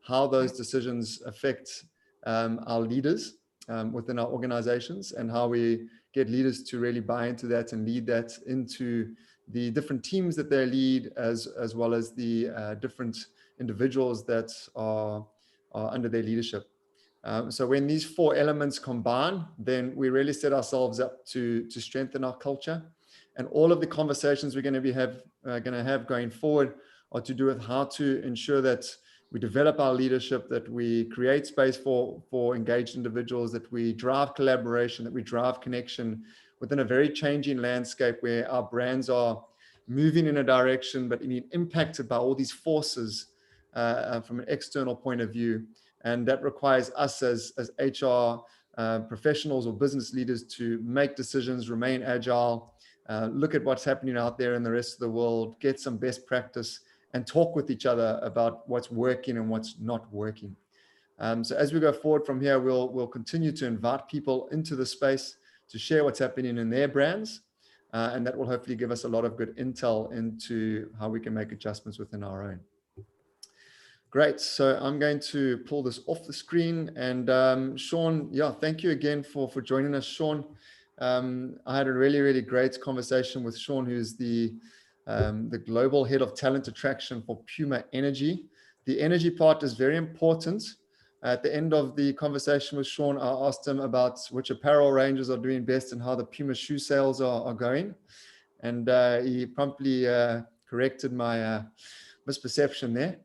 how those decisions affect our leaders within our organizations, and how we get leaders to really buy into that and lead that into the different teams that they lead, as well as the different individuals that are under their leadership. So when these four elements combine, then we really set ourselves up to strengthen our culture. And all of the conversations we're going to have going forward are to do with how to ensure that we develop our leadership, that we create space for engaged individuals, that we drive collaboration, that we drive connection within a very changing landscape where our brands are moving in a direction, but being impacted by all these forces from an external point of view. And that requires us as HR professionals or business leaders to make decisions, remain agile, look at what's happening out there in the rest of the world, get some best practice, and talk with each other about what's working and what's not working. So as we go forward from here, we'll continue to invite people into the space to share what's happening in their brands. And that will hopefully give us a lot of good intel into how we can make adjustments within our own. Great. So I'm going to pull this off the screen. And Shaun, yeah, thank you again for joining us, Shaun. I had a really, really great conversation with Shaun, who's the global head of talent attraction for Puma Energy. The energy part is very important. At the end of the conversation with Shaun, I asked him about which apparel ranges are doing best and how the Puma shoe sales are going. And he promptly corrected my misperception there.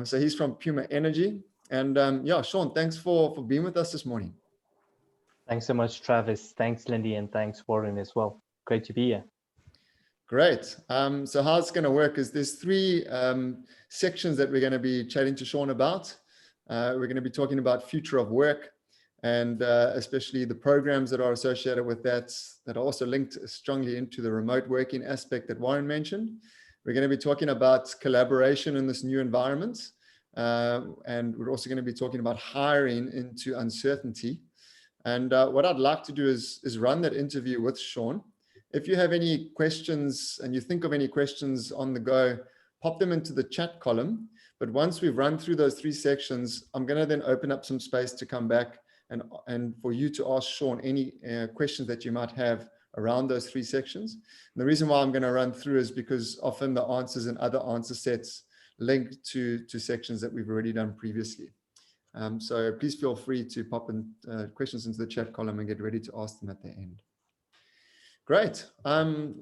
So he's from Puma Energy. And yeah, Shaun, thanks for being with us this morning. Thanks so much, Travis. Thanks, Lindy, and thanks, Warren, as well. Great to be here. Great. So how it's going to work is there's three sections that we're going to be chatting to Shaun about. We're going to be talking about future of work, and especially the programs that are associated with that are also linked strongly into the remote working aspect that Warren mentioned. We're going to be talking about collaboration in this new environment. And we're also going to be talking about hiring into uncertainty. And what I'd like to do is run that interview with Shaun. If you have any questions and you think of any questions on the go, pop them into the chat column. But once we've run through those three sections, I'm going to then open up some space to come back and for you to ask Shaun any questions that you might have around those three sections. And the reason why I'm going to run through is because often the answers and other answer sets link to sections that we've already done previously. So please feel free to pop in questions into the chat column and get ready to ask them at the end. Great.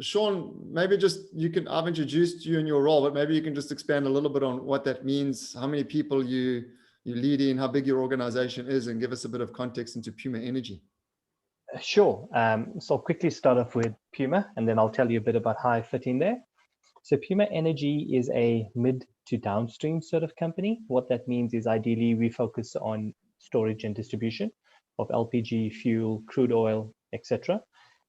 Shaun, maybe I've introduced you in your role, but maybe you can just expand a little bit on what that means, how many people you lead in, how big your organization is, and give us a bit of context into Puma Energy. Sure. So I'll quickly start off with Puma, and then I'll tell you a bit about how I fit in there. So Puma Energy is a mid to downstream sort of company. What that means is ideally we focus on storage and distribution of LPG, fuel, crude oil, etc.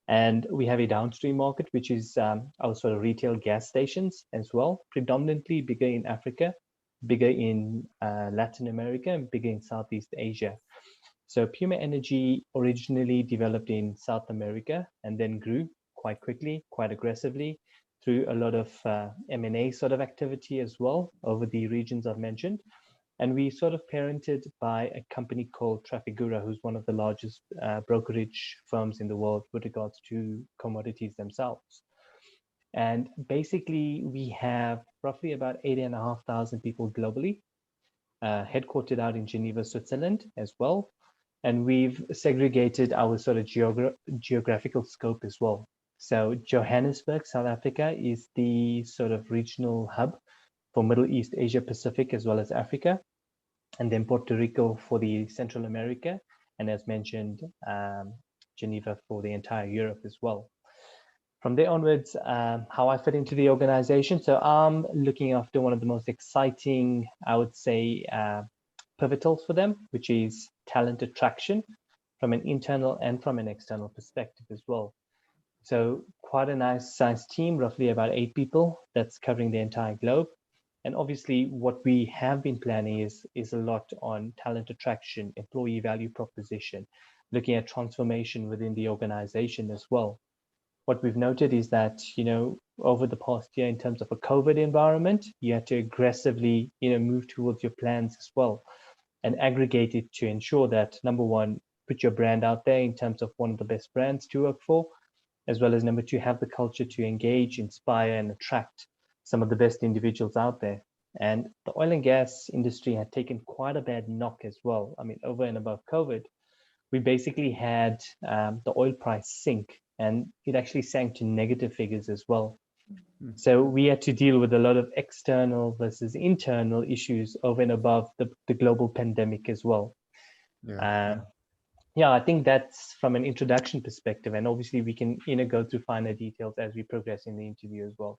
And we have a downstream market, which is our sort of retail gas stations as well, predominantly bigger in Africa, bigger in Latin America, and bigger in Southeast Asia. So Puma Energy originally developed in South America and then grew quite quickly, quite aggressively through a lot of M&A sort of activity as well over the regions I've mentioned. And we sort of parented by a company called Trafigura, who's one of the largest brokerage firms in the world with regards to commodities themselves. And basically, we have roughly about 8,500 people globally, headquartered out in Geneva, Switzerland as well. And we've segregated our sort of geographical scope as well. So Johannesburg, South Africa is the sort of regional hub for Middle East, Asia Pacific, as well as Africa. And then Puerto Rico for the Central America. And as mentioned, Geneva for the entire Europe as well. From there onwards, how I fit into the organization. So I'm looking after one of the most exciting, I would say, pivotals for them, which is talent attraction from an internal and from an external perspective as well. So quite a nice sized team, roughly about 8 people that's covering the entire globe. And obviously what we have been planning is a lot on talent attraction, employee value proposition, looking at transformation within the organization as well. What we've noted is that, over the past year in terms of a COVID environment, you had to aggressively, move towards your plans as well and aggregate it to ensure that, number one, put your brand out there in terms of one of the best brands to work for, as well as number two, have the culture to engage, inspire, and attract some of the best individuals out there. And the oil and gas industry had taken quite a bad knock as well. I mean, over and above COVID, we basically had the oil price sink, and it actually sank to negative figures as well. So we had to deal with a lot of external versus internal issues over and above the global pandemic as well. Yeah, I think that's from an introduction perspective, and obviously we can go through finer details as we progress in the interview as well.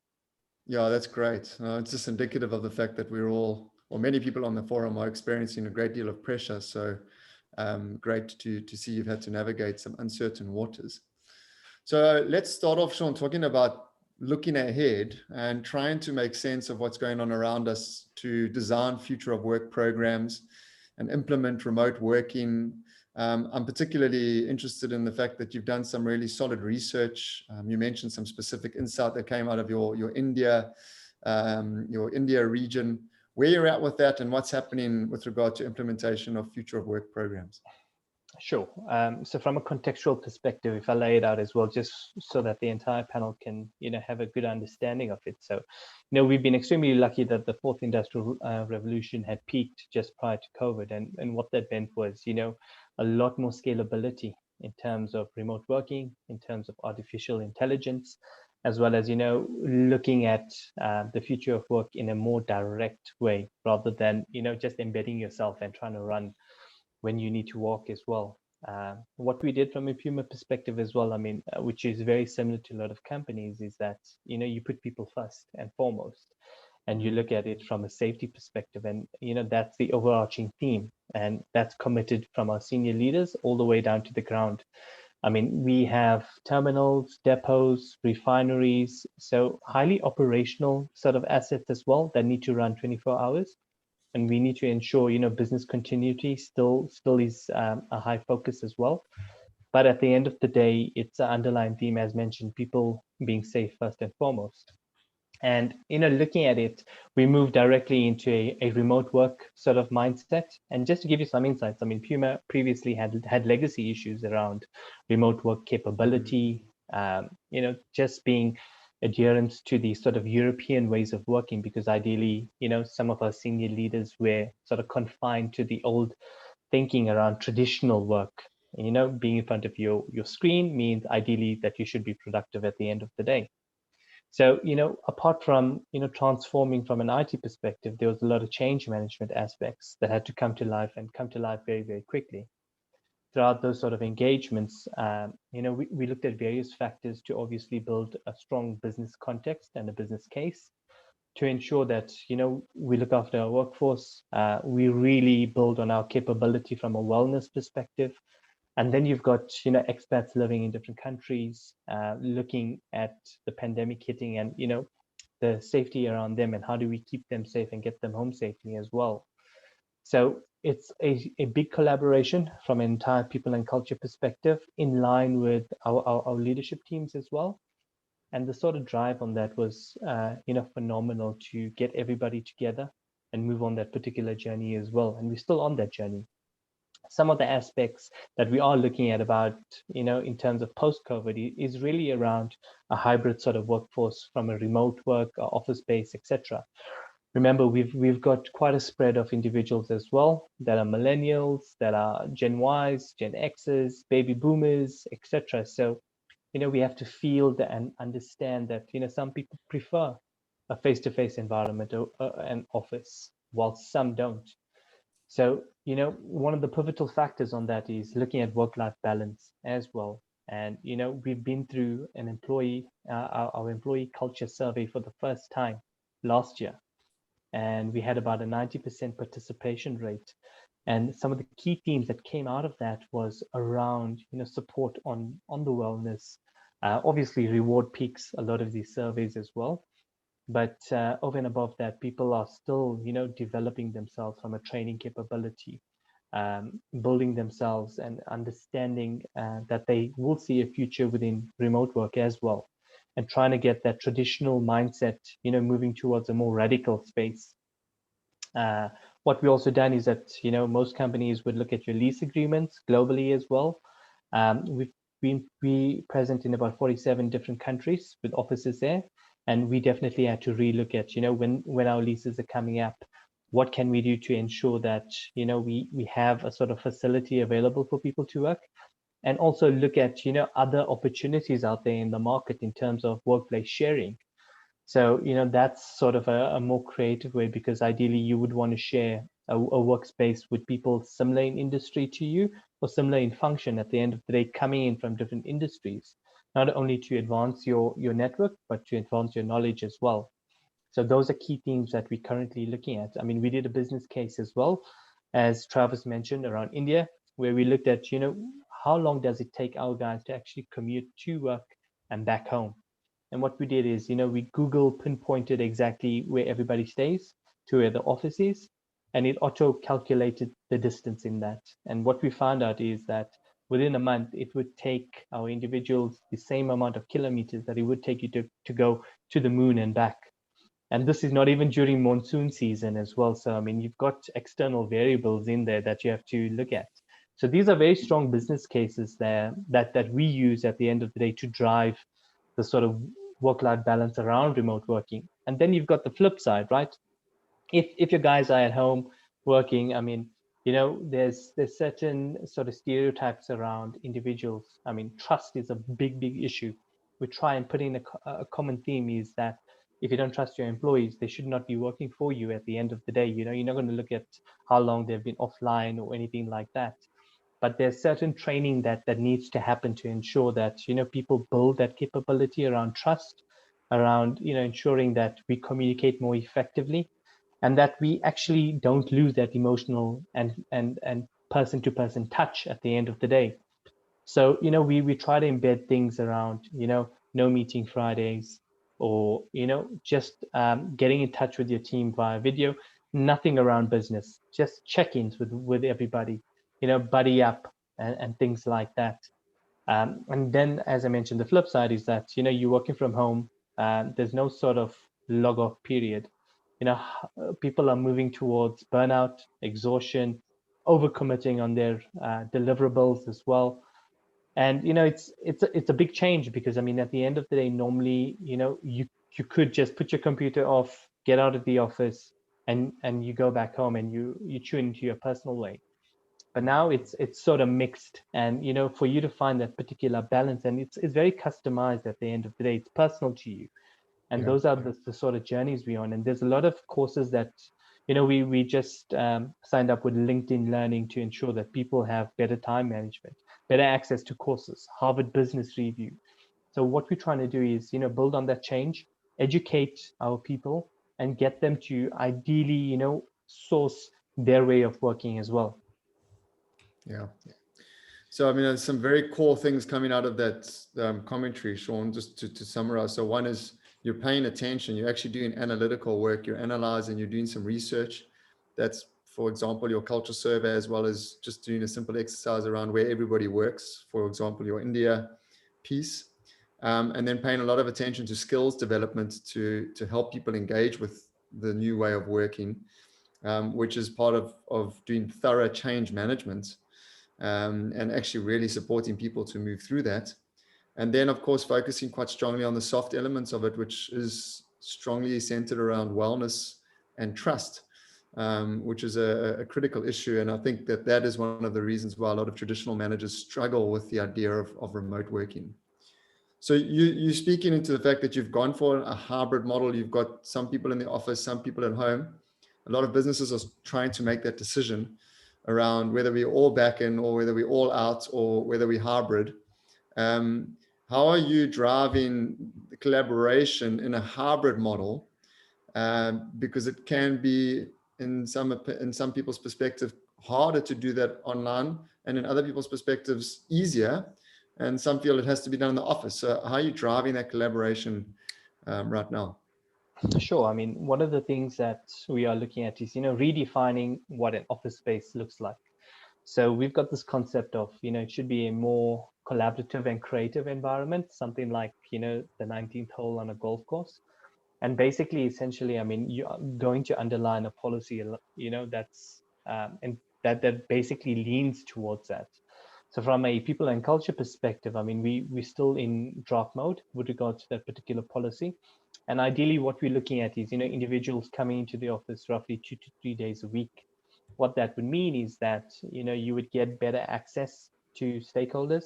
Yeah, that's great. It's just indicative of the fact that we're all, or many people on the forum, are experiencing a great deal of pressure. So great to see you've had to navigate some uncertain waters. So let's start off, Shaun, talking about looking ahead and trying to make sense of what's going on around us to design future of work programs and implement remote working. I'm particularly interested in the fact that you've done some really solid research. You mentioned some specific insight that came out of your India region. Where you're at with that and what's happening with regard to implementation of future of work programs. Sure. So from a contextual perspective, if I lay it out as well, just so that the entire panel can, have a good understanding of it. So, we've been extremely lucky that the fourth industrial revolution had peaked just prior to COVID. And what that meant was, a lot more scalability in terms of remote working, in terms of artificial intelligence, as well as, looking at the future of work in a more direct way, rather than, just embedding yourself and trying to run when you need to walk as well. What we did from a Puma perspective as well, which is very similar to a lot of companies, is that, you put people first and foremost, and you look at it from a safety perspective. And, that's the overarching theme. And that's committed from our senior leaders all the way down to the ground. We have terminals, depots, refineries, so highly operational sort of assets as well that need to run 24 hours. And we need to ensure, business continuity still is a high focus as well. But at the end of the day, it's an underlying theme, as mentioned, people being safe first and foremost. And, looking at it, we move directly into a remote work sort of mindset. And just to give you some insights, Puma previously had legacy issues around remote work capability, just being adherence to the sort of European ways of working, because ideally, some of our senior leaders were sort of confined to the old thinking around traditional work. Being in front of your screen means ideally that you should be productive at the end of the day. So, apart from, transforming from an IT perspective, there was a lot of change management aspects that had to come to life very, very quickly. Throughout those sort of engagements, we looked at various factors to obviously build a strong business context and a business case to ensure that, we look after our workforce, we really build on our capability from a wellness perspective. And then you've got, expats living in different countries, looking at the pandemic hitting and, the safety around them and how do we keep them safe and get them home safely as well. So it's a big collaboration from an entire people and culture perspective in line with our leadership teams as well. And the sort of drive on that was, phenomenal to get everybody together and move on that particular journey as well. And we're still on that journey. Some of the aspects that we are looking at about, in terms of post-COVID is really around a hybrid sort of workforce from a remote work, office space, etc. Remember, we've got quite a spread of individuals as well that are millennials, that are Gen Ys, Gen X's, baby boomers, etc. So, we have to feel and understand that, some people prefer a face-to-face environment and office, while some don't. So, one of the pivotal factors on that is looking at work-life balance as well. And, we've been through an our employee culture survey for the first time last year. And we had about a 90% participation rate. And some of the key themes that came out of that was around, support on the wellness. Obviously, reward peaks a lot of these surveys as well. But over and above that, people are still, developing themselves from a training capability, building themselves and understanding that they will see a future within remote work as well. and trying to get that traditional mindset, moving towards a more radical space. What we also done is that, most companies would look at your lease agreements globally as well. We've been present in about 47 different countries with offices there. And we definitely had to relook at, when our leases are coming up, what can we do to ensure that, we have a sort of facility available for people to work, and also look at, other opportunities out there in the market in terms of workplace sharing. So, that's sort of a more creative way, because ideally you would want to share a workspace with people similar in industry to you, or similar in function at the end of the day, coming in from different industries, not only to advance your network, but to advance your knowledge as well. So those are key themes that we're currently looking at. I mean, we did a business case as well, as Travis mentioned, around India, where we looked at, how long does it take our guys to actually commute to work and back home? And what we did is, we Google pinpointed exactly where everybody stays to where the office is, and it auto calculated the distance in that. And what we found out is that within a month, it would take our individuals the same amount of kilometers that it would take you to go to the moon and back. And this is not even during monsoon season as well. So, I mean, you've got external variables in there that you have to look at. So these are very strong business cases there that we use at the end of the day to drive the sort of work-life balance around remote working. And then you've got the flip side, right? If your guys are at home working, I mean, there's certain sort of stereotypes around individuals. I mean, trust is a big issue. We try and put in a common theme is that if you don't trust your employees, they should not be working for you at the end of the day. You're not going to look at how long they've been offline or anything like that. But there's certain training that needs to happen to ensure that, people build that capability around trust, around, ensuring that we communicate more effectively, and that we actually don't lose that emotional and person to person touch at the end of the day. So, we try to embed things around, no meeting Fridays, or, just getting in touch with your team via video, nothing around business, just check-ins with everybody, buddy up and things like that. And then, as I mentioned, the flip side is that, you're working from home, there's no sort of log off period. People are moving towards burnout, exhaustion, overcommitting on their deliverables as well. And it's a big change, because I mean, at the end of the day, normally, you could just put your computer off, get out of the office, and you go back home and you tune into your personal way. But now it's sort of mixed, and for you to find that particular balance, and it's very customized at the end of the day, it's personal to you. And those are the sort of journeys we're on. And there's a lot of courses that we just signed up with LinkedIn Learning to ensure that people have better time management, better access to courses, Harvard Business Review. So what we're trying to do is build on that change, educate our people, and get them to ideally source their way of working as well. Yeah. So, I mean, there's some very core things coming out of that commentary, Shaun, just to summarize. So one is you're paying attention, you're actually doing analytical work, you're analyzing, you're doing some research. That's, for example, your culture survey, as well as just doing a simple exercise around where everybody works, for example, your India piece. And then paying a lot of attention to skills development to help people engage with the new way of working, which is part of doing thorough change management. And actually really supporting people to move through that. And then, of course, focusing quite strongly on the soft elements of it, which is strongly centered around wellness and trust, which is a critical issue. And I think that is one of the reasons why a lot of traditional managers struggle with the idea of remote working. So you're speaking into the fact that you've gone for a hybrid model. You've got some people in the office, some people at home. A lot of businesses are trying to make that decision around whether we're all back in or whether we're all out or whether we're hybrid. How are you driving the collaboration in a hybrid model? Because it can be, in some people's perspective, harder to do that online, and in other people's perspectives, easier. And some feel it has to be done in the office. So how are you driving that collaboration right now? Sure. I mean, one of the things that we are looking at is, redefining what an office space looks like. So we've got this concept of, it should be a more collaborative and creative environment, something like, the 19th hole on a golf course. And basically, essentially, I mean, you're going to underline a policy, that's and that basically leans towards that. So from a people and culture perspective, I mean, we're still in draft mode with regards to that particular policy. And ideally, what we're looking at is, individuals coming into the office roughly 2 to 3 days a week. What that would mean is that, you would get better access to stakeholders,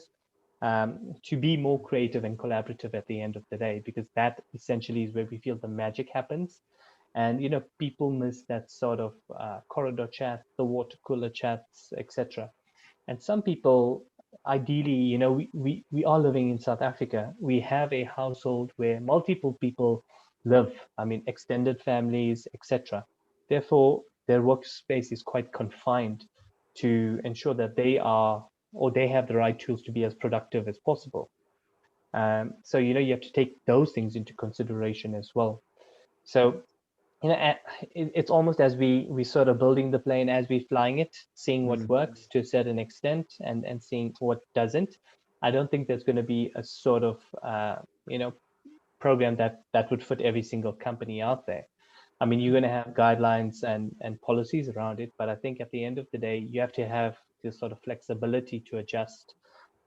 to be more creative and collaborative at the end of the day, because that essentially is where we feel the magic happens. And people miss that sort of corridor chat, the water cooler chats, etc. And some people, ideally, we are living in South Africa. We have a household where multiple people live, I mean, extended families, etc. Therefore, their workspace is quite confined to ensure that they are, or they have the right tools to be as productive as possible. So, you have to take those things into consideration as well. So, it's almost as we sort of building the plane as we flying it, seeing what works to a certain extent, and seeing what doesn't. I don't think there's going to be a sort of program that would fit every single company out there. I mean, you're going to have guidelines and policies around it, but I think at the end of the day, you have to have this sort of flexibility to adjust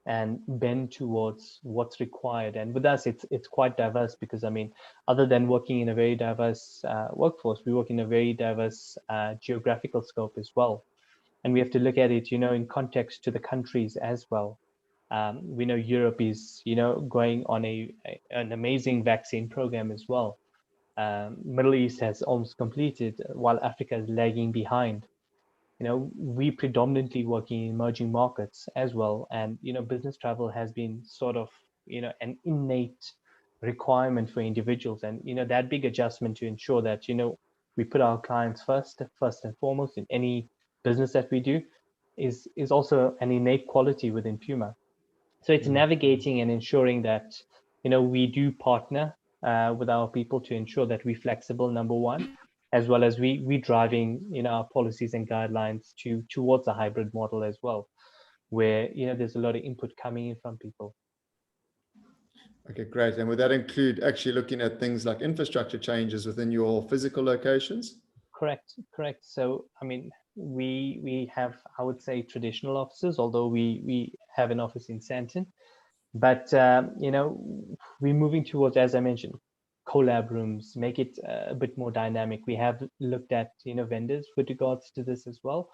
and bend towards what's required. And with us, it's quite diverse, because I mean, other than working in a very diverse workforce, we work in a very diverse geographical scope as well. And we have to look at it, in context to the countries as well. We know Europe is, going on an amazing vaccine program as well. Middle East has almost completed, while Africa is lagging behind. We predominantly work in emerging markets as well, and business travel has been sort of an innate requirement for individuals, and that big adjustment to ensure that we put our clients first and foremost in any business that we do is also an innate quality within Puma. So it's navigating and ensuring that we do partner with our people to ensure that we're flexible, number one, as well as we driving our policies and guidelines towards a hybrid model as well, where there's a lot of input coming in from people. Okay, great. And would that include actually looking at things like infrastructure changes within your physical locations? Correct. So I mean, we have, I would say, traditional offices, although we have an office in Sandton. But we're moving towards, as I mentioned, collab rooms, make it a bit more dynamic. We have looked at vendors with regards to this as well,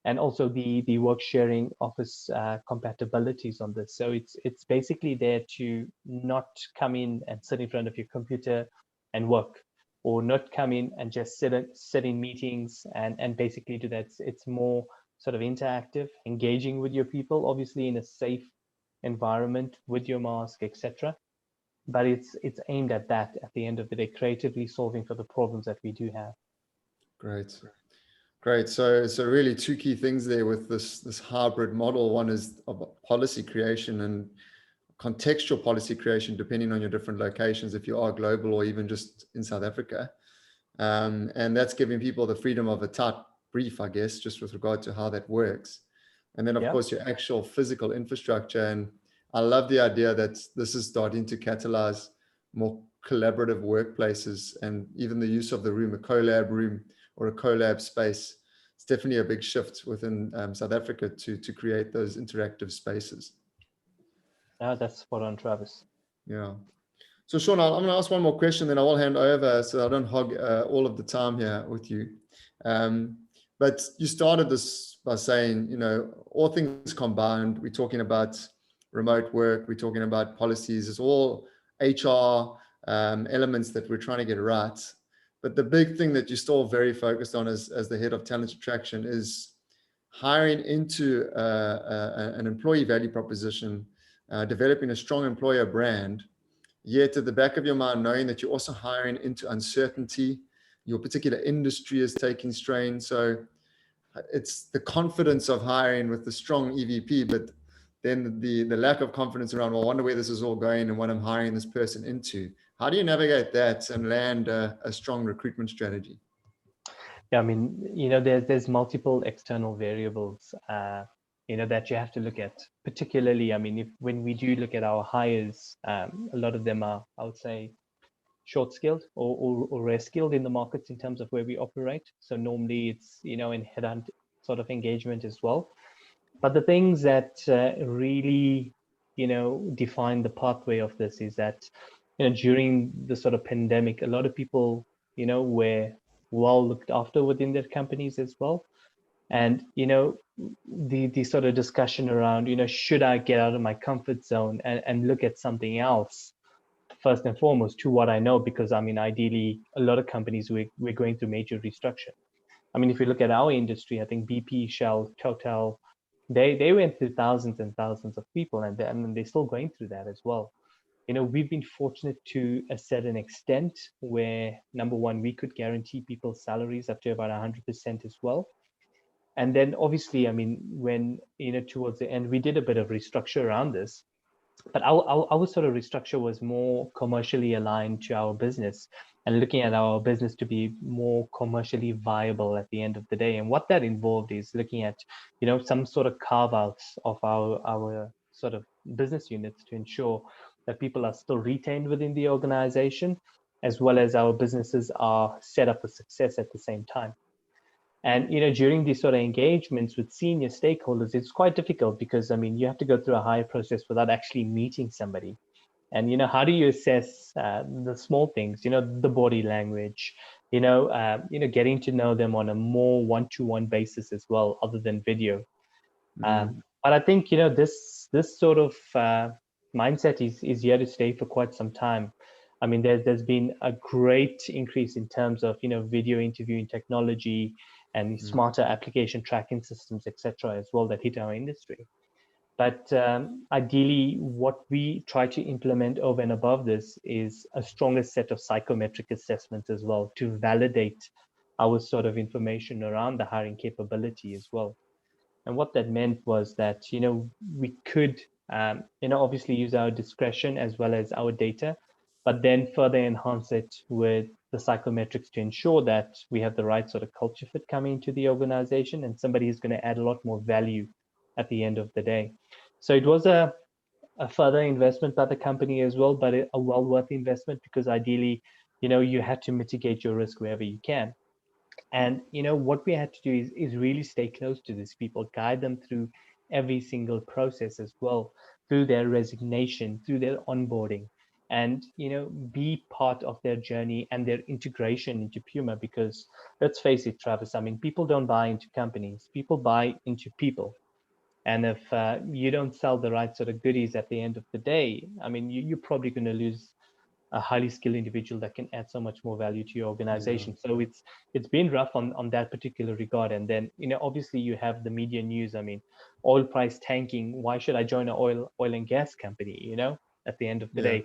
and also the work sharing office compatibilities on this. So it's basically there to not come in and sit in front of your computer and work, or not come in and just sit in meetings and basically do that. It's more sort of interactive, engaging with your people, obviously in a safe environment with your mask, etc. But it's aimed at that at the end of the day, creatively solving for the problems that we do have. Great. So really two key things there with this hybrid model. One is policy creation and contextual policy creation, depending on your different locations, if you are global or even just in South Africa. And that's giving people the freedom of a tight brief, I guess, just with regard to how that works. And then, of course, your actual physical infrastructure. And I love the idea that this is starting to catalyze more collaborative workplaces, and even the use of the room, a collab room or a collab space. It's definitely a big shift within South Africa to create those interactive spaces. That's spot on, Travis. Yeah. So Shaun, I'm going to ask one more question, then I will hand over so I don't hog all of the time here with you. But you started this by saying, all things combined, we're talking about remote work, we're talking about policies, it's all HR elements that we're trying to get right. But the big thing that you're still very focused on as the head of talent attraction is hiring into an employee value proposition, developing a strong employer brand, yet at the back of your mind, knowing that you're also hiring into uncertainty, your particular industry is taking strain. So it's the confidence of hiring with the strong EVP, but then the lack of confidence around, well, I wonder where this is all going and what I'm hiring this person into. How do you navigate that and land a strong recruitment strategy? Yeah, I mean, there's multiple external variables that you have to look at. Particularly, I mean, when we do look at our hires, a lot of them are, I would say, short skilled or rare skilled in the markets in terms of where we operate. So normally it's, in headhunt sort of engagement as well. But the things that really, define the pathway of this is that, during the sort of pandemic, a lot of people, were well looked after within their companies as well. And, the sort of discussion around, should I get out of my comfort zone and look at something else first and foremost to what I know? Because I mean, ideally, a lot of companies, we're going through major restructure. I mean, if you look at our industry, I think BP, Shell, Total, they went through thousands and thousands of people, and they're still going through that as well. We've been fortunate to a certain extent where, number one, we could guarantee people's salaries up to about 100% as well. And then obviously, I mean, when, towards the end, we did a bit of restructure around this, but our sort of restructure was more commercially aligned to our business and looking at our business to be more commercially viable at the end of the day. And what that involved is looking at, some sort of carve outs of our sort of business units to ensure that people are still retained within the organization, as well as our businesses are set up for success at the same time. And during these sort of engagements with senior stakeholders, it's quite difficult because I mean, you have to go through a hire process without actually meeting somebody. And how do you assess the small things? The body language. Getting to know them on a more one-to-one basis as well, other than video. But I think this sort of mindset is here to stay for quite some time. I mean, there's been a great increase in terms of video interviewing technology and smarter application tracking systems, etc., as well, that hit our industry. But ideally, what we try to implement over and above this is a stronger set of psychometric assessments as well to validate our sort of information around the hiring capability as well. And what that meant was that, we could, obviously use our discretion as well as our data, but then further enhance it with the psychometrics to ensure that we have the right sort of culture fit coming into the organization and somebody who's going to add a lot more value at the end of the day. So it was a further investment by the company as well, but a well worth investment because ideally, you had to mitigate your risk wherever you can. And what we had to do is really stay close to these people, guide them through every single process as well, through their resignation, through their onboarding, and be part of their journey and their integration into Puma. Because let's face it, Travis, I mean, people don't buy into companies, people buy into people. And if you don't sell the right sort of goodies at the end of the day, I mean, you're probably going to lose a highly skilled individual that can add so much more value to your organization. So it's been rough on that particular regard. And then obviously you have the media news. I mean, oil price tanking. Why should I join an oil and gas company? At the end of the day,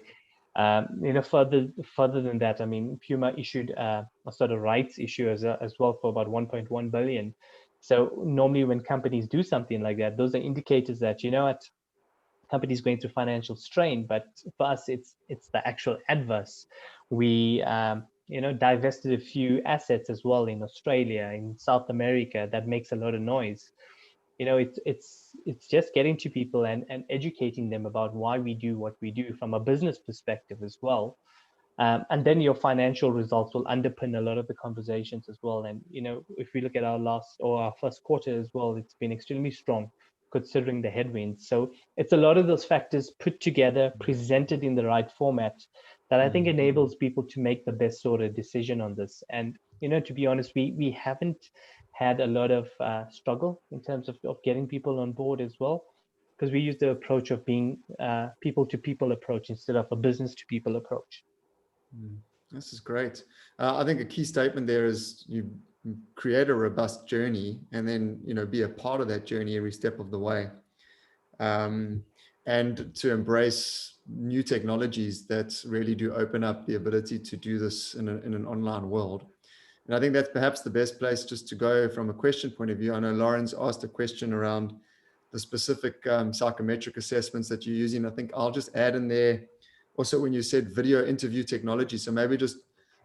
further than that, I mean, Puma issued a sort of rights issue as well for about 1.1 billion. So normally when companies do something like that, those are indicators that companies going through financial strain. But for us, it's the actual adverse. We divested a few assets as well in Australia, in South America, that makes a lot of noise. It's just getting to people and educating them about why we do what we do from a business perspective as well. And then your financial results will underpin a lot of the conversations as well. And if we look at our first quarter as well, it's been extremely strong considering the headwinds. So it's a lot of those factors put together, presented in the right format, that I think enables people to make the best sort of decision on this. And to be honest, we haven't had a lot of struggle in terms of getting people on board as well, because we use the approach of being people to people approach instead of a business to people approach. This is great. I think a key statement there is you create a robust journey and then, be a part of that journey every step of the way. And to embrace new technologies that really do open up the ability to do this in an online world. And I think that's perhaps the best place just to go from a question point of view. I know Lauren's asked a question around the specific psychometric assessments that you're using. I think I'll just add in there also when you said video interview technology. So maybe just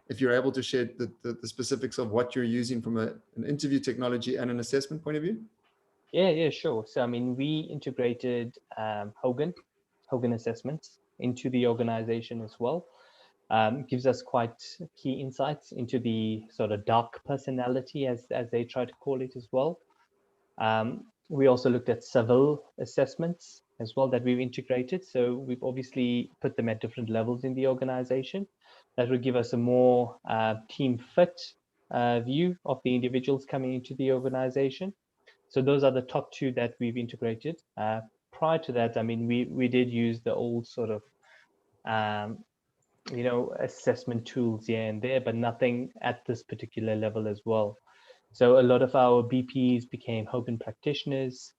if you're able to share the specifics of what you're using from an interview technology and an assessment point of view. Yeah, sure. So, I mean, we integrated Hogan assessments into the organization as well. Gives us quite key insights into the sort of dark personality, as they try to call it as well. We also looked at civil assessments as well that we've integrated. So we've obviously put them at different levels in the organization. That would give us a more team fit view of the individuals coming into the organization. So those are the top two that we've integrated. Prior to that, I mean, we did use the old sort of um, assessment tools here and there, but nothing at this particular level as well. So a lot of our BPs became Hogan practitioners.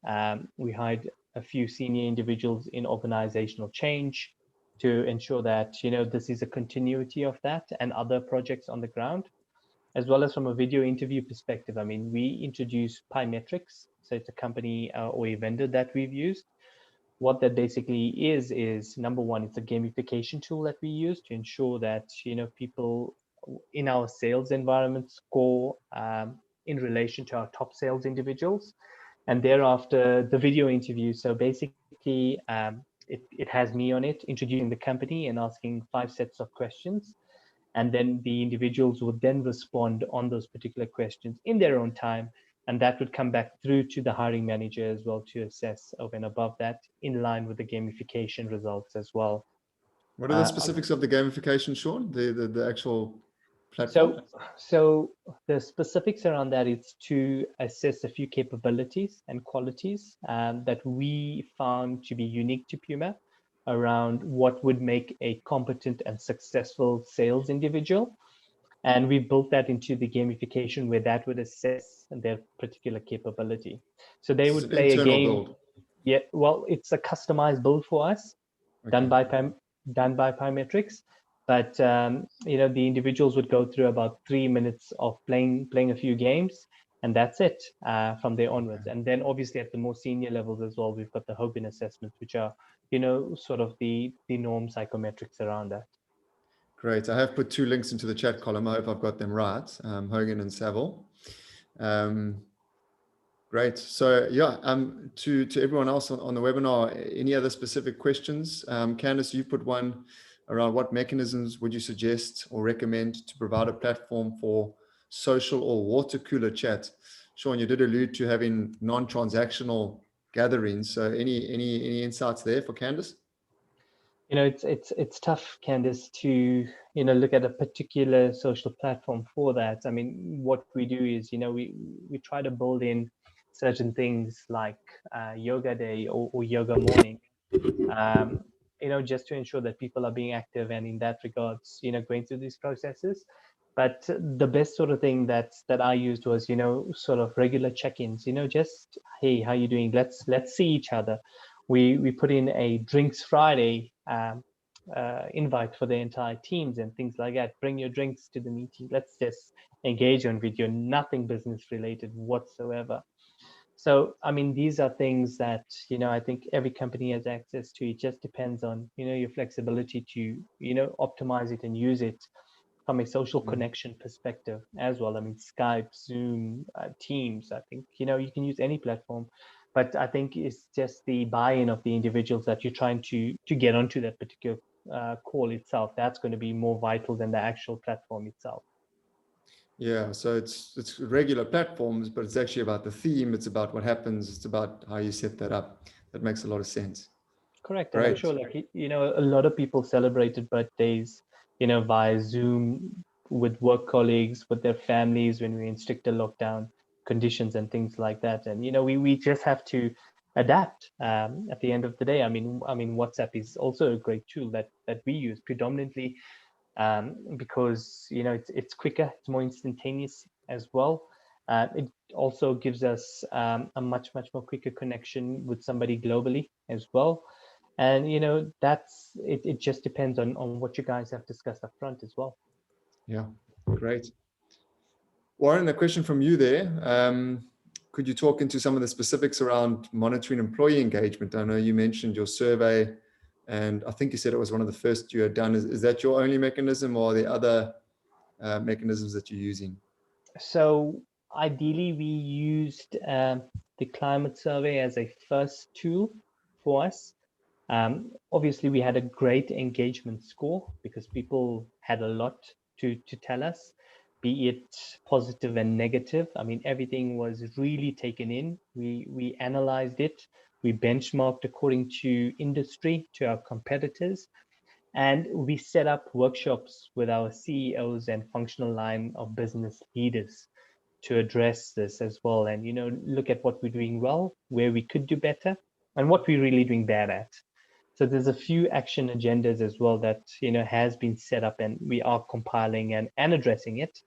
We hired a few senior individuals in organizational change to ensure that this is a continuity of that and other projects on the ground, as well as from a video interview perspective. I mean, we introduced Pymetrics, so it's a company or a vendor that we've used. What that basically is number one, it's a gamification tool that we use to ensure that people in our sales environment score in relation to our top sales individuals, and thereafter the video interview. So basically, it has me on it introducing the company and asking 5 sets of questions, and then the individuals would then respond on those particular questions in their own time, and that would come back through to the hiring manager as well to assess over and above that in line with the gamification results as well. What are the specifics of the gamification, Shaun? The actual platform? So the specifics around that is to assess a few capabilities and qualities that we found to be unique to Puma around what would make a competent and successful sales individual. And we built that into the gamification where that would assess their particular capability. So they would play a game. Build. Yeah, well, it's a customized build for us, done by Pymetrics. But the individuals would go through about 3 minutes of playing a few games, and that's it from there onwards. And then obviously at the more senior levels as well, we've got the Hogan assessments, which are sort of the norm psychometrics around that. Great. I have put 2 links into the chat column. I hope I've got them right. Hogan and Saville. Great. So yeah, to everyone else on the webinar, any other specific questions? Candice, you put one around what mechanisms would you suggest or recommend to provide a platform for social or water cooler chat? Shaun, you did allude to having non-transactional gatherings. So any insights there for Candice? It's tough, Candice, to look at a particular social platform for that. I mean, what we do is we try to build in certain things like yoga day or yoga morning, just to ensure that people are being active and in that regards, going through these processes. But the best sort of thing that I used was sort of regular check-ins. Just, hey, how you doing? Let's see each other. We put in a Drinks Friday invite for the entire teams and things like that. Bring your drinks to the meeting. Let's just engage on video, nothing business related whatsoever. So, I mean, these are things that, I think every company has access to. It just depends on, your flexibility to, optimize it and use it from a social connection perspective as well. I mean, Skype, Zoom, Teams, I think, you can use any platform, but I think it's just the buy-in of the individuals that you're trying to get onto that particular call itself. That's going to be more vital than the actual platform itself. Yeah, so it's regular platforms, but it's actually about the theme. It's about what happens. It's about how you set that up. That makes a lot of sense. Correct. Great. And I'm sure, a lot of people celebrated birthdays, via Zoom with work colleagues, with their families when we're in stricter lockdown conditions and things like that. And, we just have to adapt at the end of the day. I mean, WhatsApp is also a great tool that we use predominantly because it's quicker, it's more instantaneous as well. It also gives us a much more quicker connection with somebody globally as well. And that's it. It just depends on what you guys have discussed up front as well. Yeah, great. Warren, a question from you there. Could you talk into some of the specifics around monitoring employee engagement? I know you mentioned your survey, and I think you said it was one of the first you had done. Is that your only mechanism, or are there other mechanisms that you're using? So ideally, we used the climate survey as a first tool for us. Obviously, we had a great engagement score because people had a lot to tell us, be it positive and negative. I mean, everything was really taken in. We analyzed it. We benchmarked according to industry, to our competitors, and we set up workshops with our CEOs and functional line of business leaders to address this as well, and look at what we're doing well, where we could do better, and what we're really doing bad at. So there's a few action agendas as well that has been set up, and we are compiling and addressing it.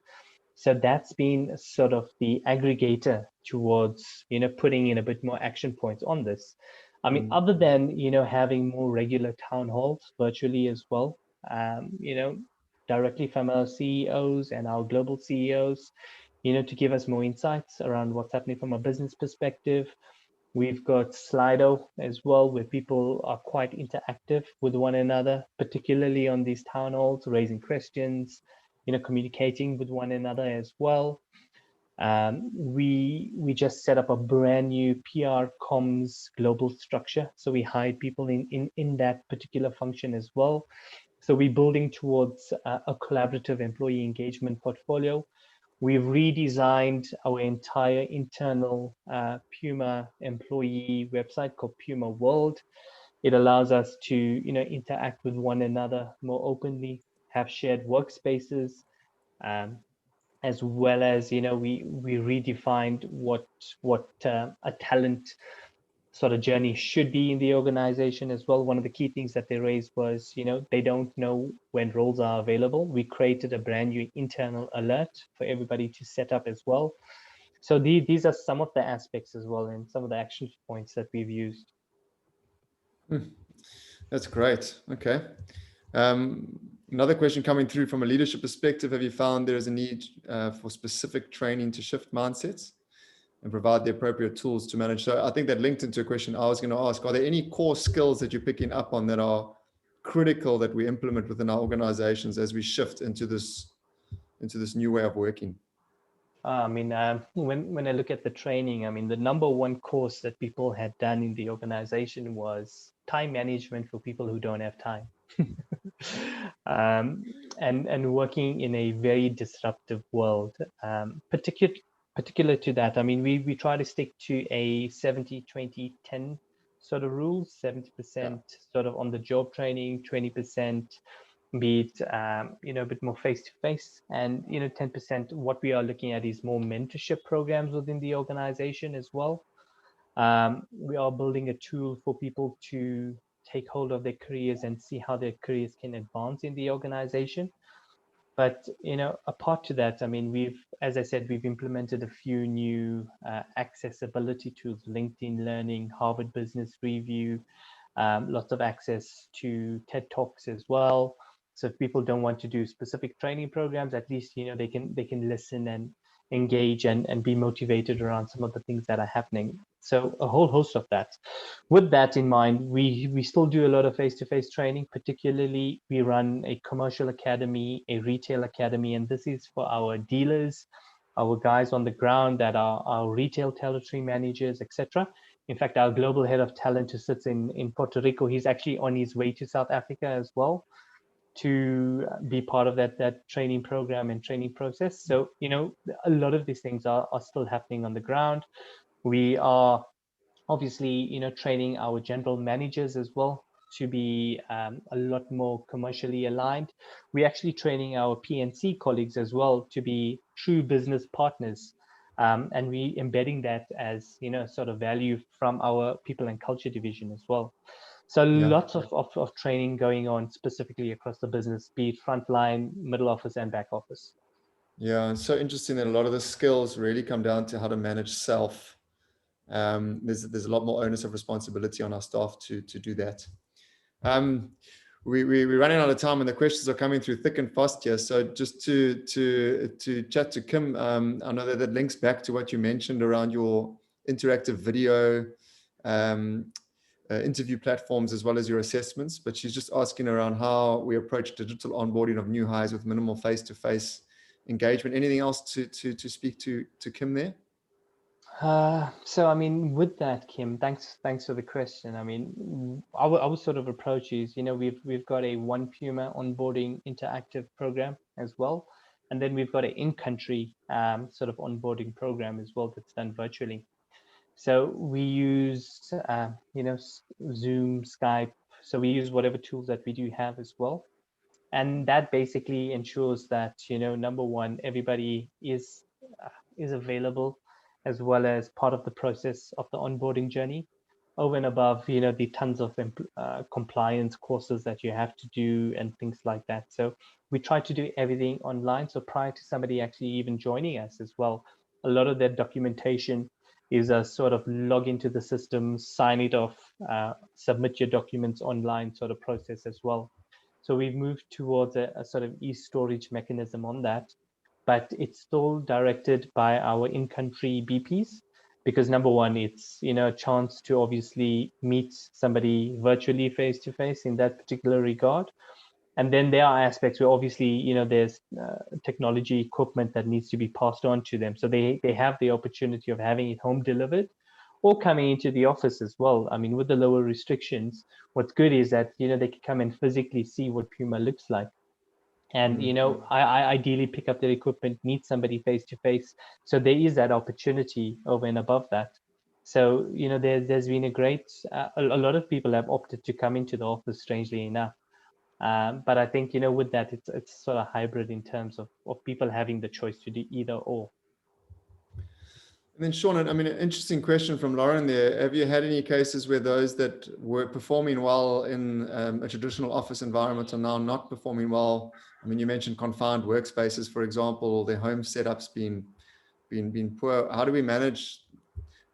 So that's been sort of the aggregator towards putting in a bit more action points on this. I mean, other than having more regular town halls virtually as well, directly from our CEOs and our global CEOs, to give us more insights around what's happening from a business perspective. We've got Slido as well, where people are quite interactive with one another, particularly on these town halls, raising questions, communicating with one another as well. We just set up a brand new PR comms global structure. So we hired people in that particular function as well. So we're building towards a collaborative employee engagement portfolio. We've redesigned our entire internal Puma employee website called Puma World. It allows us to interact with one another more openly, have shared workspaces, as well as we redefined what a talent sort of journey should be in the organization as well. One of the key things that they raised was, they don't know when roles are available. We created a brand new internal alert for everybody to set up as well. So these are some of the aspects as well, and some of the action points that we've used. That's great. Okay. Another question coming through from a leadership perspective. Have you found there is a need for specific training to shift mindsets and provide the appropriate tools to manage? So I think that linked into a question I was going to ask. Are there any core skills that you're picking up on that are critical that we implement within our organizations as we shift into this new way of working? I mean, when I look at the training, I mean, the number one course that people had done in the organization was time management for people who don't have time. And working in a very disruptive world, particular to that. I mean, we try to stick to a 70-20-10 sort of rules, 70% sort of on the job training, 20% be it a bit more face-to-face, and 10% what we are looking at is more mentorship programs within the organization as well. We are building a tool for people to take hold of their careers and see how their careers can advance in the organization. But apart to that, I mean, as I said, we've implemented a few new accessibility tools: LinkedIn Learning, Harvard Business Review, lots of access to TED Talks as well. So if people don't want to do specific training programs, at least they can listen and engage and be motivated around some of the things that are happening. So a whole host of that. With that in mind, we still do a lot of face-to-face training. Particularly, we run a commercial academy, a retail academy, and this is for our dealers, our guys on the ground that are our retail territory managers, etc. In fact, our global head of talent who sits in Puerto Rico, he's actually on his way to South Africa as well to be part of that training program and training process. So, a lot of these things are still happening on the ground. We are obviously, training our general managers as well to be a lot more commercially aligned. We're actually training our P&C colleagues as well to be true business partners. And we embedding that as, sort of value from our people and culture division as well. So lots of training going on specifically across the business, be it frontline, middle office, and back office. Yeah, it's so interesting that a lot of the skills really come down to how to manage self. There's a lot more onus of responsibility on our staff to do that. We're running out of time and the questions are coming through thick and fast here. So just to chat to Kim, I know that links back to what you mentioned around your interactive video interview platforms as well as your assessments, but she's just asking around how we approach digital onboarding of new hires with minimal face-to-face engagement. Anything else to speak to Kim there? So I mean, with that, Kim, thanks for the question. I mean, our sort of approach is, we've got a One Puma onboarding interactive program as well, and then we've got an in-country sort of onboarding program as well that's done virtually. So we use, Zoom, Skype. So we use whatever tools that we do have as well, and that basically ensures that, number one, everybody is available, as well as part of the process of the onboarding journey, over and above, the tons of compliance courses that you have to do and things like that. So we try to do everything online. So prior to somebody actually even joining us as well, a lot of their documentation is a sort of log into the system, sign it off, submit your documents online sort of process as well. So we've moved towards a sort of e-storage mechanism on that, but it's still directed by our in-country BPs, because number one, it's, a chance to obviously meet somebody virtually face to face in that particular regard. And then there are aspects where obviously, there's technology equipment that needs to be passed on to them. So they have the opportunity of having it home delivered or coming into the office as well. I mean, with the lower restrictions, what's good is that, they can come and physically see what Puma looks like. And, I ideally pick up their equipment, meet somebody face to face. So there is that opportunity over and above that. So, there's been a great, a lot of people have opted to come into the office, strangely enough. But I think, with that, it's sort of hybrid in terms of people having the choice to do either or. And then Shaun, I mean, an interesting question from Lauren there. Have you had any cases where those that were performing well in a traditional office environment are now not performing well? I mean, you mentioned confined workspaces, for example, or their home setups being poor. How do we manage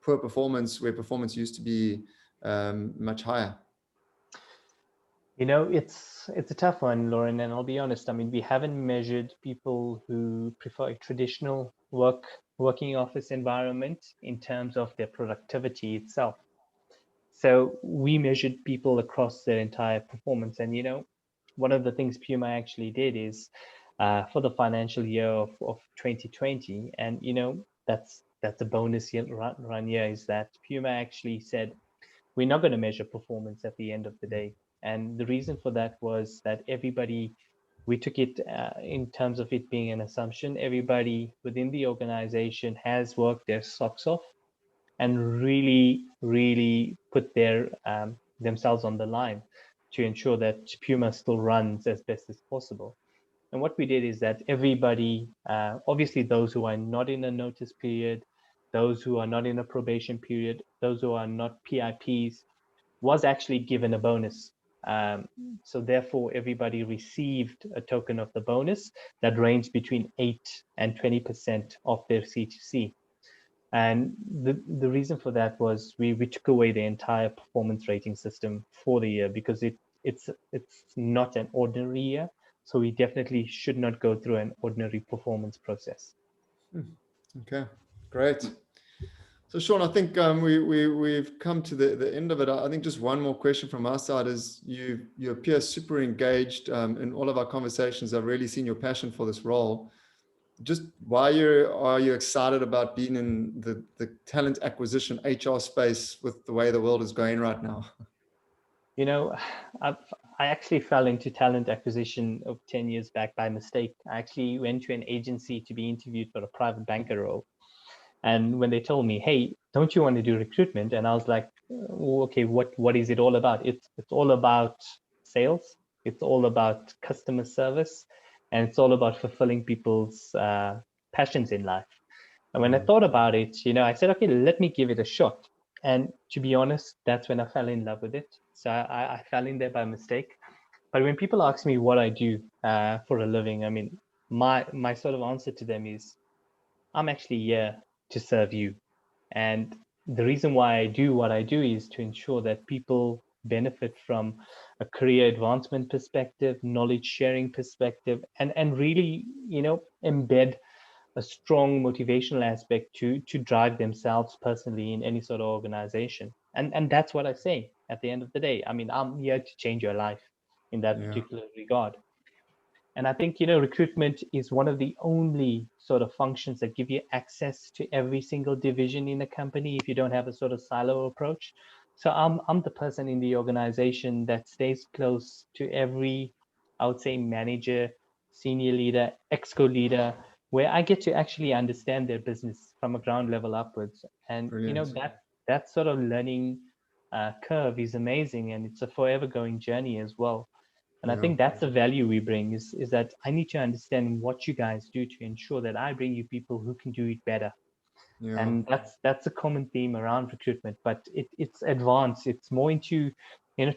poor performance where performance used to be much higher? It's a tough one, Lauren, and I'll be honest. I mean, we haven't measured people who prefer a traditional working office environment in terms of their productivity itself. So we measured people across their entire performance. And, one of the things Puma actually did is for the financial year of 2020, and, that's a bonus year, run year, is that Puma actually said, we're not going to measure performance at the end of the day. And the reason for that was that we took it in terms of it being an assumption, everybody within the organization has worked their socks off and really, really put themselves on the line to ensure that Puma still runs as best as possible. And what we did is that everybody, obviously those who are not in a notice period, those who are not in a probation period, those who are not PIPs, was actually given a bonus. So therefore, everybody received a token of the bonus that ranged between 8 and 20% of their C2C. And the reason for that was we took away the entire performance rating system for the year, because it's not an ordinary year. So we definitely should not go through an ordinary performance process. Okay, great. So Shaun, I think we've come to the end of it. I think just one more question from our side is you appear super engaged in all of our conversations. I've really seen your passion for this role. Just why are you excited about being in the talent acquisition HR space with the way the world is going right now? I actually fell into talent acquisition of 10 years back by mistake. I actually went to an agency to be interviewed for a private banker role. And when they told me, hey, don't you want to do recruitment? And I was like, okay, what is it all about? It's all about sales. It's all about customer service. And it's all about fulfilling people's passions in life. And when I thought about it, I said, okay, let me give it a shot. And to be honest, that's when I fell in love with it. So I fell in there by mistake. But when people ask me what I do for a living, I mean, my sort of answer to them is, I'm actually here to serve you. And the reason why I do what I do is to ensure that people benefit from a career advancement perspective, knowledge sharing perspective, and really, embed a strong motivational aspect to drive themselves personally in any sort of organization. And that's what I say at the end of the day. I mean, I'm here to change your life in that particular regard. And I think, recruitment is one of the only sort of functions that give you access to every single division in a company if you don't have a sort of silo approach. So I'm the person in the organization that stays close to every, I would say, manager, senior leader, exco leader, where I get to actually understand their business from a ground level upwards. And Brilliant. that sort of learning curve is amazing, and it's a forever going journey as well. And I think that's the value we bring is that I need to understand what you guys do to ensure that I bring you people who can do it better. Yeah. And that's a common theme around recruitment, but it's advanced. It's more into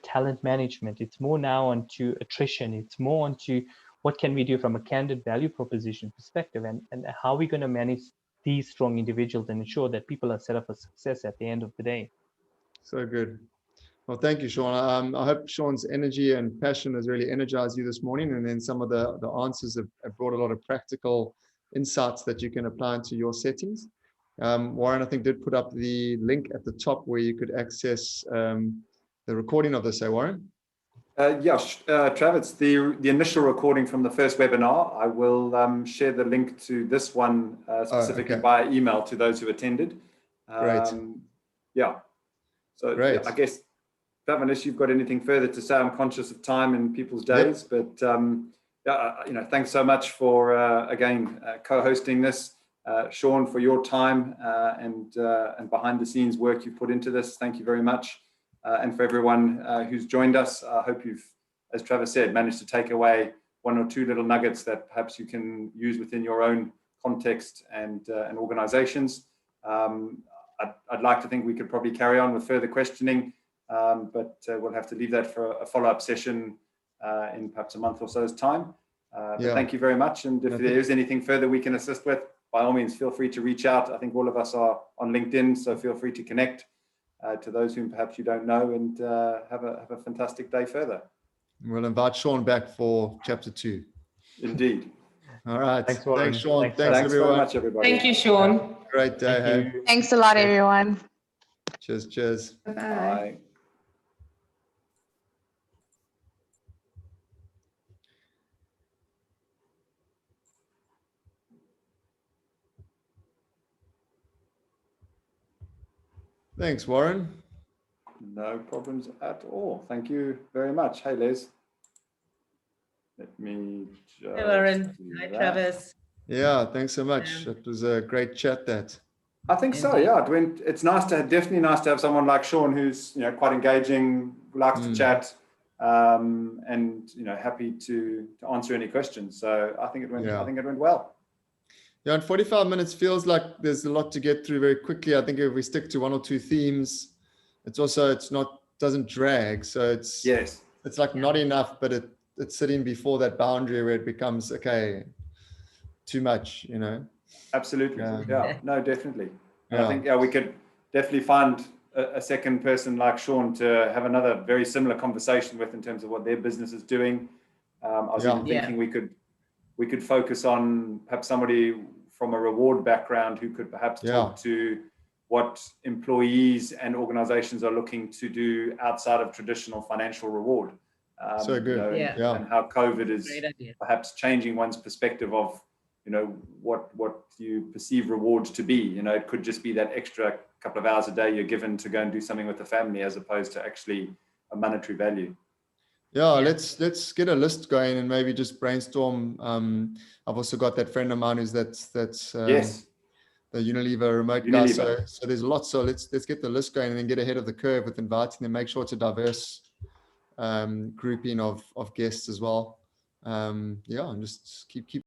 talent management. It's more now onto attrition. It's more onto what can we do from a candidate value proposition perspective, and how are we going to manage these strong individuals and ensure that people are set up for success at the end of the day. So good. Well, thank you, Shaun. I hope Shaun's energy and passion has really energized you this morning. And then some of the answers have brought a lot of practical insights that you can apply into your settings. Warren, I think, did put up the link at the top where you could access the recording of this. Warren? Travis, the initial recording from the first webinar, I will share the link to this one specifically by email to those who attended. Great. Yeah. So Great. I guess, unless you've got anything further to say, I'm conscious of time in people's days, but thanks so much for again co-hosting this, Shaun, for your time and behind the scenes work you've put into this. Thank you very much, and for everyone who's joined us. I hope you've, as Travis said, managed to take away one or two little nuggets that perhaps you can use within your own context and organizations. I'd like to think we could probably carry on with further questioning, but we'll have to leave that for a follow-up session in perhaps a month or so's time. But thank you very much. And if there is anything further we can assist with, by all means, feel free to reach out. I think all of us are on LinkedIn, so feel free to connect to those whom perhaps you don't know, and have a fantastic day further. We'll invite Shaun back for chapter 2. Indeed. All right. Thanks, Warren. Thanks, Shaun. Thanks Thanks everyone. Very much, everybody. Thank you, Shaun. Great day. Thank you. Thanks a lot, everyone. Cheers. Bye-bye. Bye. Thanks, Warren. No problems at all. Thank you very much. Hey, Les. Let me just... Hi, Warren. Hi, Travis. Yeah, thanks so much. It was a great chat. I think so. Yeah, it went. It's definitely nice to have someone like Shaun who's quite engaging, likes to chat, and happy to answer any questions. So I think it went. I think it went well. Yeah, and 45 minutes feels like there's a lot to get through very quickly. I think if we stick to one or two themes, doesn't drag. So it's like not enough, but it's sitting before that boundary where it becomes too much, Absolutely. No, definitely. I think we could definitely find a second person like Shaun to have another very similar conversation with in terms of what their business is doing. I was even thinking we could focus on perhaps somebody from a reward background who could perhaps talk to what employees and organizations are looking to do outside of traditional financial reward. So good. And how COVID is perhaps changing one's perspective of, what you perceive rewards to be. It could just be that extra couple of hours a day you're given to go and do something with the family, as opposed to actually a monetary value. Let's get a list going and maybe just brainstorm. I've also got that friend of mine who's that's the Unilever remote guy. So there's lots. So let's get the list going and then get ahead of the curve with inviting them. Make sure it's a diverse grouping of guests as well. And just keep